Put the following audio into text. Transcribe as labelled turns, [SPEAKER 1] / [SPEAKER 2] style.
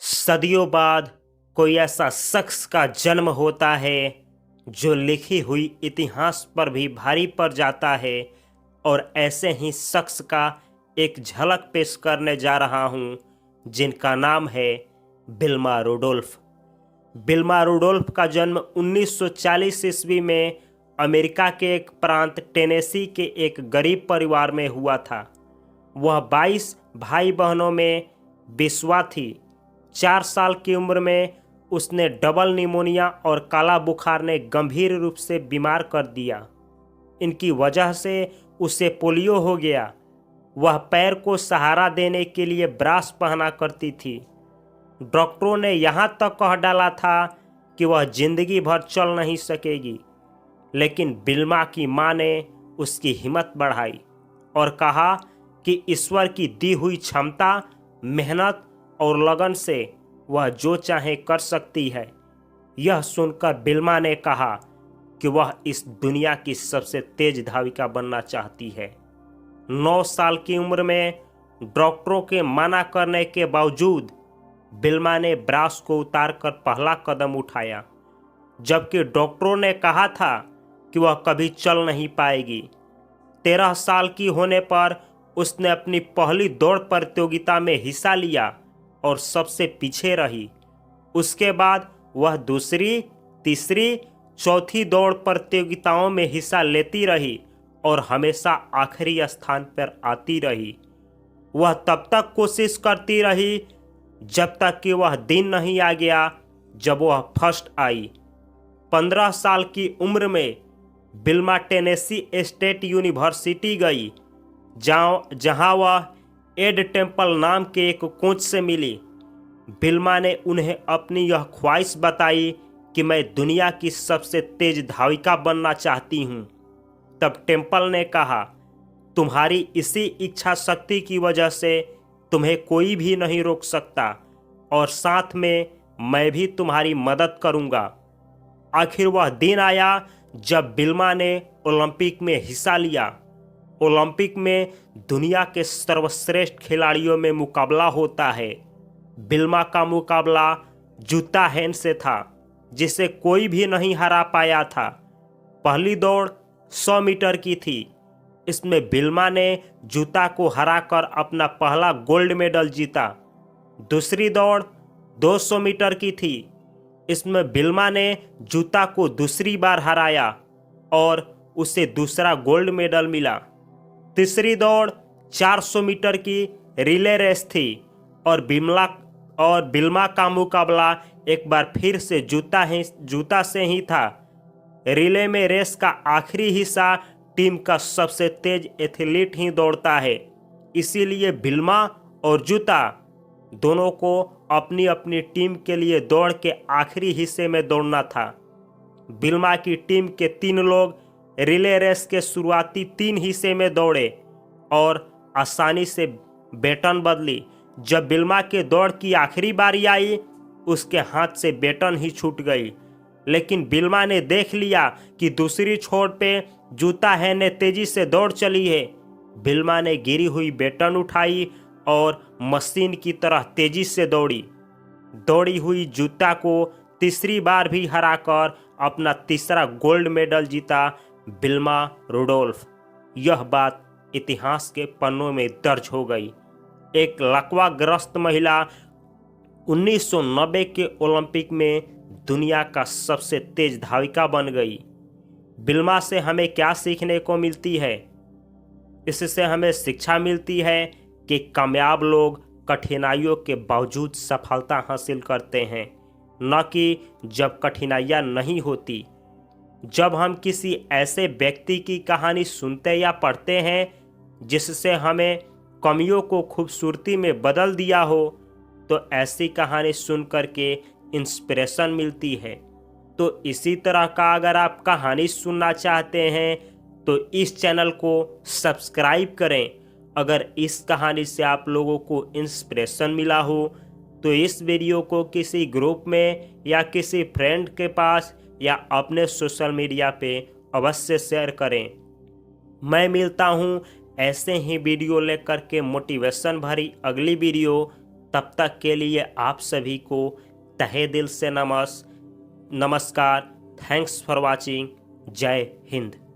[SPEAKER 1] सदियों बाद कोई ऐसा शख्स का जन्म होता है जो लिखी हुई इतिहास पर भी भारी पड़ जाता है। और ऐसे ही शख्स का एक झलक पेश करने जा रहा हूं, जिनका नाम है विल्मा रुडोल्फ। विल्मा रुडोल्फ का जन्म 1940 ईस्वी में अमेरिका के एक प्रांत टेनेसी के एक गरीब परिवार में हुआ था। वह 22 भाई बहनों में बिस्वा थी। 4 साल की उम्र में उसने डबल निमोनिया और काला बुखार ने गंभीर रूप से बीमार कर दिया। इनकी वजह से उसे पोलियो हो गया। वह पैर को सहारा देने के लिए ब्रास पहना करती थी। डॉक्टरों ने यहाँ तक कह डाला था कि वह जिंदगी भर चल नहीं सकेगी, लेकिन विल्मा की मां ने उसकी हिम्मत बढ़ाई और कहा कि ईश्वर की दी हुई क्षमता, मेहनत और लगन से वह जो चाहे कर सकती है। यह सुनकर विल्मा ने कहा कि वह इस दुनिया की सबसे तेज धाविका बनना चाहती है। 9 साल की उम्र में डॉक्टरों के मना करने के बावजूद विल्मा ने ब्रास को उतारकर पहला कदम उठाया, जबकि डॉक्टरों ने कहा था कि वह कभी चल नहीं पाएगी। 13 साल की होने पर उसने अपनी पहली दौड़ प्रतियोगिता में हिस्सा लिया और सबसे पीछे रही। उसके बाद वह दूसरी, तीसरी, चौथी दौड़ प्रतियोगिताओं में हिस्सा लेती रही और हमेशा आखिरी स्थान पर आती रही। वह तब तक कोशिश करती रही जब तक कि वह दिन नहीं आ गया जब वह फर्स्ट आई। 15 साल की उम्र में विल्मा टेनेसी स्टेट यूनिवर्सिटी गई, जहां वह एड टेम्पल नाम के एक कोच से मिली। विल्मा ने उन्हें अपनी यह ख्वाहिश बताई कि मैं दुनिया की सबसे तेज धाविका बनना चाहती हूँ। तब टेम्पल ने कहा, तुम्हारी इसी इच्छा शक्ति की वजह से तुम्हें कोई भी नहीं रोक सकता, और साथ में मैं भी तुम्हारी मदद करूँगा। आखिर वह दिन आया जब विल्मा ने ओलंपिक में हिस्सा लिया। ओलंपिक में दुनिया के सर्वश्रेष्ठ खिलाड़ियों में मुकाबला होता है। विल्मा का मुकाबला जूता हेन से था, जिसे कोई भी नहीं हरा पाया था। पहली दौड़ 100 मीटर की थी। इसमें विल्मा ने जूता को हराकर अपना पहला गोल्ड मेडल जीता। दूसरी दौड़ 200 मीटर की थी। इसमें विल्मा ने जूता को दूसरी बार हराया और उसे दूसरा गोल्ड मेडल मिला। तीसरी दौड़ 400 मीटर की रिले रेस थी और विल्मा का मुकाबला एक बार फिर से जूता से ही था। रिले में रेस का आखिरी हिस्सा टीम का सबसे तेज एथलीट ही दौड़ता है, इसीलिए विल्मा और जूता दोनों को अपनी अपनी टीम के लिए दौड़ के आखिरी हिस्से में दौड़ना था। विल्मा की टीम के 3 लोग रिले रेस के शुरुआती 3 हिस्से में दौड़े और आसानी से बैटन बदली। जब विल्मा के दौड़ की आखिरी बारी आई, उसके हाथ से बैटन ही छूट गई, लेकिन विल्मा ने देख लिया कि दूसरी छोर पे जूता है ने तेजी से दौड़ चली है। विल्मा ने गिरी हुई बैटन उठाई और मशीन की तरह तेजी से दौड़ी हुई जूता को तीसरी बार भी हराकर अपना तीसरा गोल्ड मेडल जीता विल्मा रुडोल्फ। यह बात इतिहास के पन्नों में दर्ज हो गई। एक लकवाग्रस्त महिला 1990 के ओलंपिक में दुनिया का सबसे तेज धाविका बन गई। विल्मा से हमें क्या सीखने को मिलती है? इससे हमें शिक्षा मिलती है कि कामयाब लोग कठिनाइयों के बावजूद सफलता हासिल करते हैं, न कि जब कठिनाइयाँ नहीं होती। जब हम किसी ऐसे व्यक्ति की कहानी सुनते या पढ़ते हैं जिससे हमें कमियों को खूबसूरती में बदल दिया हो, तो ऐसी कहानी सुन कर के इंस्पिरेशन मिलती है। तो इसी तरह का अगर आप कहानी सुनना चाहते हैं तो इस चैनल को सब्सक्राइब करें। अगर इस कहानी से आप लोगों को इंस्पिरेशन मिला हो तो इस वीडियो को किसी ग्रुप में या किसी फ्रेंड के पास या अपने सोशल मीडिया पे अवश्य शेयर करें। मैं मिलता हूँ ऐसे ही वीडियो लेकर के मोटिवेशन भरी अगली वीडियो। तब तक के लिए आप सभी को तहे दिल से नमस्कार। Thanks for watching. जय हिंद।